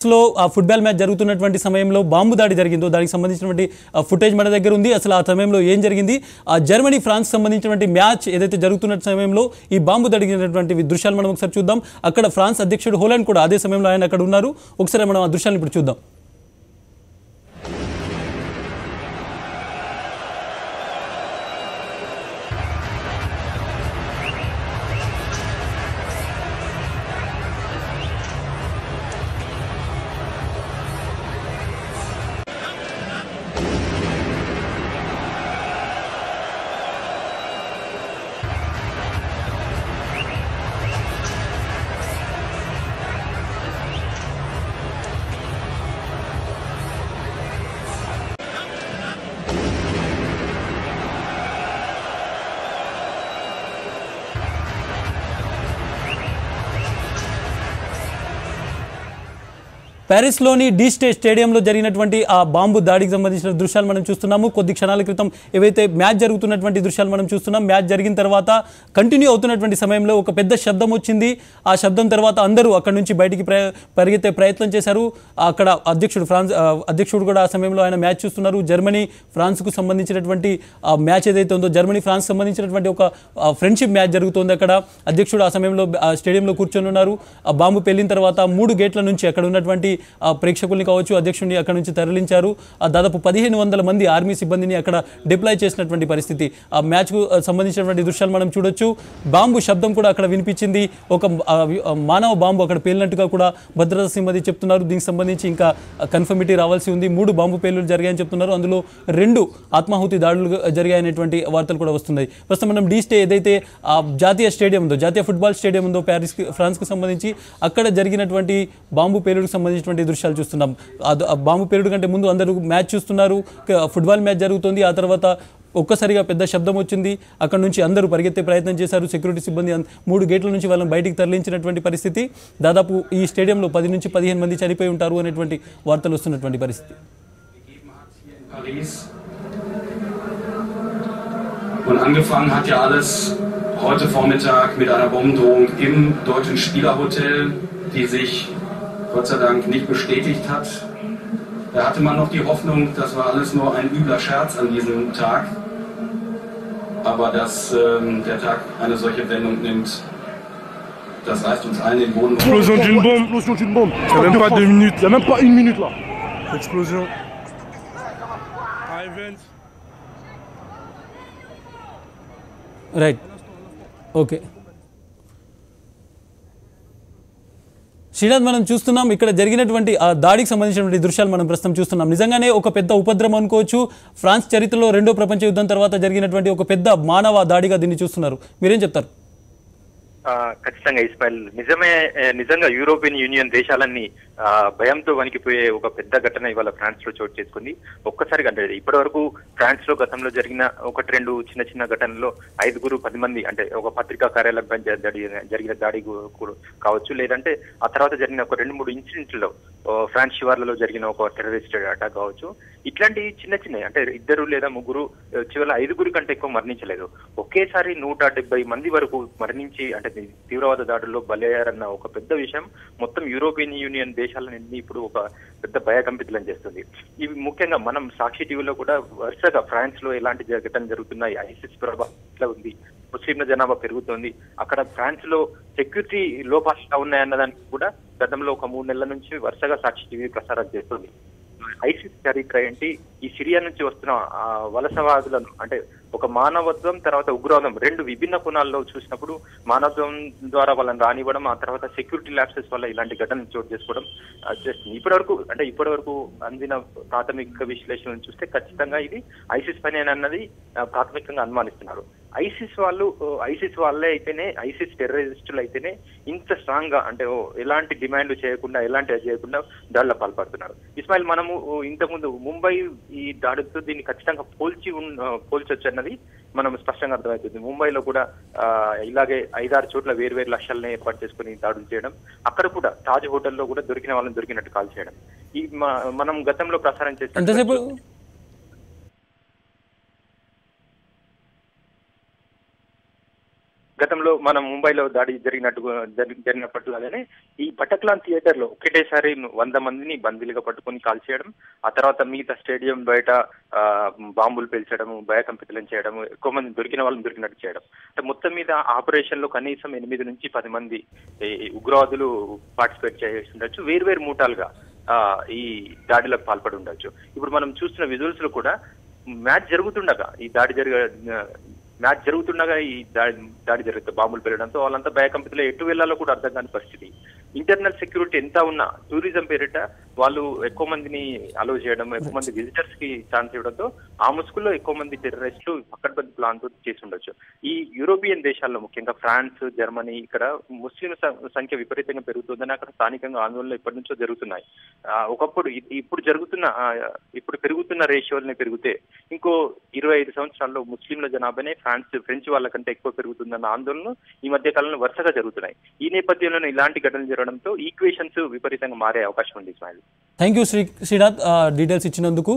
లో football match జరుగుతున్నటువంటి సమయంలో బాంబు దాడి జరిగిందో దానికి సంబంధించినటువంటి ఫుటేజ్ మన దగ్గర ఉంది. అసలు ఆ సమయంలో ఏం జరిగింది, జర్మనీ ఫ్రాన్స్ సంబంధించినటువంటి మ్యాచ్ ఏదైతే జరుగుతున్న సమయంలో ఈ బాంబు జరిగినటువంటి దృశ్యాలు మనం ఒకసారి చూద్దాం. అక్కడ ఫ్రాన్స్ అధ్యక్షుడు హోలాండ్ కూడా అదే సమయంలో ఆయన అక్కడ ఉన్నారు. ఒకసారి మనం ఆ దృశ్యాలను ఇప్పుడు చూద్దాం. ప్యారిస్లోని డి స్టేడియంలో జరిగినటువంటి ఆ బాంబు దాడికి సంబంధించిన దృశ్యాలు మనం చూస్తున్నాము. కొద్ది క్షణాల క్రితం ఏవైతే మ్యాచ్ జరుగుతున్నటువంటి దృశ్యాలు మనం చూస్తున్నాం. మ్యాచ్ జరిగిన తర్వాత కంటిన్యూ అవుతున్నటువంటి సమయంలో ఒక పెద్ద శబ్దం వచ్చింది. ఆ శబ్దం తర్వాత అందరూ అక్కడి నుంచి బయటికి పరిగెత్తే ప్రయత్నం చేశారు. అక్కడ అధ్యక్షుడు కూడా ఆ సమయంలో ఆయన మ్యాచ్ చూస్తున్నారు. జర్మనీ ఫ్రాన్స్కు సంబంధించినటువంటి మ్యాచ్ ఏదైతే ఉందో జర్మనీ ఫ్రాన్స్ సంబంధించినటువంటి ఒక ఫ్రెండ్షిప్ మ్యాచ్ జరుగుతుంది. అక్కడ అధ్యక్షుడు ఆ సమయంలో స్టేడియంలో కూర్చొని ఉన్నారు. ఆ బాంబు పేలిన తర్వాత 3 గేట్ల నుంచి అక్కడ ఉన్నటువంటి ప్రేక్షకుల్ని కావచ్చు అధ్యక్షుడిని అక్కడ నుంచి తరలించారు. దాదాపు 1500 మంది ఆర్మీ సిబ్బందిని అక్కడ డిప్లాయ్ చేసినటువంటి పరిస్థితి. ఆ మ్యాచ్కు సంబంధించినటువంటి దృశ్యాలు మనం చూడొచ్చు. బాంబు శబ్దం కూడా అక్కడ వినిపించింది. ఒక మానవ బాంబు అక్కడ పేలినట్టుగా కూడా భద్రతా సిబ్బంది చెప్తున్నారు. దీనికి సంబంధించి ఇంకా కన్ఫర్మిటీ రావాల్సి ఉంది. 3 బాంబు పేలులు జరిగాయని చెప్తున్నారు. అందులో 2 ఆత్మాహుతి దాడులు జరిగాయనేటువంటి వార్తలు కూడా వస్తున్నాయి. ప్రస్తుతం మనం డి స్టే ఏదైతే జాతీయ స్టేడియం ఉందో, జాతీయ ఫుట్బాల్ స్టేడియం ఉందో ఫ్రాన్స్కు సంబంధించి అక్కడ జరిగినటువంటి బాంబు పేలుడుకు సంబంధించినటువంటి దృశ్యాలు చూస్తున్నాం. బాంబు పేలుడు కంటే ముందు అందరూ మ్యాచ్ చూస్తున్నారు. ఫుట్బాల్ మ్యాచ్ జరుగుతుంది. ఆ తర్వాత ఒక్కసారిగా పెద్ద శబ్దం వచ్చింది. అక్కడ నుంచి అందరూ పరిగెత్తే ప్రయత్నం చేశారు. సెక్యూరిటీ సిబ్బంది 3 గేట్ల నుంచి వాళ్ళని బయటికి తరలించినటువంటి పరిస్థితి. దాదాపు ఈ స్టేడియంలో 10 నుంచి 15 మంది చనిపోయి ఉంటారు అనేటువంటి వార్తలు వస్తున్నటువంటి పరిస్థితి. Und angefangen hat ja alles heute Vormittag mit einer Bombendrohung im deutschen Spielerhotel, die sich Gott sei Dank nicht bestätigt hat. Da hatte man noch die Hoffnung, das war alles nur ein übler Scherz an diesem Tag. Aber dass der Tag eine solche Wendung nimmt, das reißt uns allen den Boden. Explosion d'une bombe. Explosion d'une bombe. Il n'y a même pas 2 minutes. Il n'y a même pas 1 minute là. Explosion. Right, okay. Srinath, మనం చూస్తున్నాం ఇక్కడ జరిగినటువంటి ఆ దాడికి సంబంధించినటువంటి దృశ్యాలు మనం ప్రస్తుతం చూస్తున్నాం. నిజంగానే ఒక పెద్ద ఉపద్రవం అనుకోవచ్చు. ఫ్రాన్స్ చరిత్రలో 2వ ప్రపంచ యుద్ధం తర్వాత జరిగినటువంటి ఒక పెద్ద మానవ దాడిగా దీన్ని చూస్తున్నారు. మీరేం చెప్తారు? ఖచ్చితంగా ఇస్మాయిల్, నిజంగా యూరోపియన్ యూనియన్ దేశాలన్నీ భయంతో వణికిపోయే ఒక పెద్ద ఘటన ఇవాళ ఫ్రాన్స్ లో చోటు చేసుకుంది. ఒక్కసారిగా అంటే ఇప్పటి వరకు ఫ్రాన్స్ లో గతంలో జరిగిన 1-2 చిన్న ఘటనల్లో 5-10 మంది అంటే ఒక పత్రికా కార్యాలయంపై జరిగిన దాడి కావచ్చు, లేదంటే ఆ తర్వాత జరిగిన ఒక 2-3 ఇన్సిడెంట్లలో ఫ్రాన్స్ శివార్లలో జరిగిన ఒక టెర్రరిస్ట్ అటాక్ కావచ్చు. ఇట్లాంటి చిన్న అంటే 2 లేదా 3 చివరి 5 కంటే ఎక్కువ మరణించలేదు. ఒకేసారి 170 మంది వరకు మరణించి అంటే తీవ్రవాద దాడుల్లో బలయ్యారన్న ఒక పెద్ద విషయం మొత్తం యూరోపియన్ యూనియన్ దేశాలన్నీ ఇప్పుడు ఒక పెద్ద భయకంపితులను చేస్తుంది. ఇవి ముఖ్యంగా మనం సాక్షి టీవీలో కూడా వరుసగా ఫ్రాన్స్ లో ఎలాంటి ఘటనలు జరుగుతున్నాయి, ఐసిస్ ప్రభావం ఎట్లా ఉంది, ముస్లింల జనాభా పెరుగుతోంది, అక్కడ ఫ్రాన్స్ లో సెక్యూరిటీ లోపాలు ఉన్నాయన్నదానికి కూడా గతంలో ఒక 3 నెలల నుంచి వరుసగా సాక్షి టీవీ ప్రసారం చేస్తుంది. ఐసిస్ చరిత్ర ఏంటి, ఈ సిరియా నుంచి వస్తున్న వలసవాదులను అంటే ఒక మానవత్వం తర్వాత ఉగ్రవాదం 2 విభిన్న కోణాల్లో చూసినప్పుడు మానవత్వం ద్వారా వాళ్ళని రానివ్వడం, ఆ తర్వాత సెక్యూరిటీ ల్యాప్సెస్ వల్ల ఇలాంటి ఘటనలు చోటు చేసుకోవడం చేస్తుంది. ఇప్పటి వరకు అందిన ప్రాథమిక విశ్లేషణ చూస్తే ఖచ్చితంగా ఇది ఐసిస్ పని అన్నది ప్రాథమికంగా అనుమానిస్తున్నారు. ఐసిస్ వాళ్ళే అయితేనే, ఐసిస్ టెర్రరిస్టులు అయితేనే ఇంత స్ట్రాంగ్ గా అంటే ఎలాంటి డిమాండ్ చేయకుండా దాడుల పాల్పడుతున్నారు. ఇస్మాయిల్, మనము ఇంతకుముందు ముంబై ఈ దాడితో దీన్ని ఖచ్చితంగా పోల్చొచ్చు అన్నది మనం స్పష్టంగా అర్థమవుతుంది. ముంబైలో కూడా ఇలాగే 5-6 చోట్ల వేర్వేరు లక్ష్యాలను ఏర్పాటు చేసుకుని దాడులు చేయడం, అక్కడ కూడా తాజ్ హోటల్లో కూడా దొరికిన వాళ్ళని దొరికినట్టు కాల్ చేయడం, ఈ మనం గతంలో ప్రసారం చేసిన గతంలో గతంలో మనం ముంబైలో దాడి జరిగినప్పటిలాగానే ఈ బటక్లాన్ థియేటర్ లో ఒకటేసారి 100 మందిని బందీలుగా పట్టుకొని కాల్ చేయడం, ఆ తర్వాత మిగతా స్టేడియం బయట బాంబులు పేల్చడం, భయకంపితులను చేయడం, ఎక్కువ మంది దొరికిన వాళ్ళని దొరికినట్టు చేయడం. అంటే మొత్తం మీద ఆపరేషన్ లో కనీసం 8 నుంచి 10 మంది ఉగ్రవాదులు పార్టిసిపేట్ చేసి ఉండొచ్చు. వేర్వేరు మూటాలుగా ఈ దాడిలకు పాల్పడి ఉండొచ్చు. ఇప్పుడు మనం చూస్తున్న విజువల్స్ లో కూడా మ్యాచ్ జరుగుతుండగా ఈ దాడి జరిగితే బాంబులు పెరగడంతో వాళ్ళంతా భయకంపితులు ఎటు వెళ్లాలో కూడా అర్థం కాని పరిస్థితి. ఇంటర్నల్ సెక్యూరిటీ ఎంత ఉన్నా టూరిజం పేరిట వాళ్ళు ఎక్కువ మందిని అలో చేయడం, ఎక్కువ మంది విజిటర్స్ కి ఛాన్స్ ఇవ్వడంతో ఆ ముసుగులో ఎక్కువ మంది టెర్రరిస్టులు పక్కడబంది ప్లాన్ తో చేసి ఉండొచ్చు. ఈ యూరోపియన్ దేశాల్లో ముఖ్యంగా ఫ్రాన్స్, జర్మనీ ఇక్కడ ముస్లిం సంఖ్య విపరీతంగా పెరుగుతుందని అక్కడ స్థానికంగా ఆందోళనలు ఎప్పటి నుంచో జరుగుతున్నాయి. ఒకప్పుడు ఇప్పుడు పెరుగుతున్న రేషియోల్ని పెరిగితే ఇంకో 25 సంవత్సరాల్లో ముస్లింల జనాభానే ఫ్రెంచ్ వాళ్ళకంటే ఎక్కువ పెరుగుతుందన్న ఆందోళనలు ఈ మధ్య కాలంలో వరుసగా జరుగుతున్నాయి. ఈ నేపథ్యంలోనే ఇలాంటి ఘటనలు జరగడంతో ఈక్వేషన్స్ విపరీతంగా మారే అవకాశం ఉంది. Ismail, thank you Srinath, details ఇచ్చినందుకు.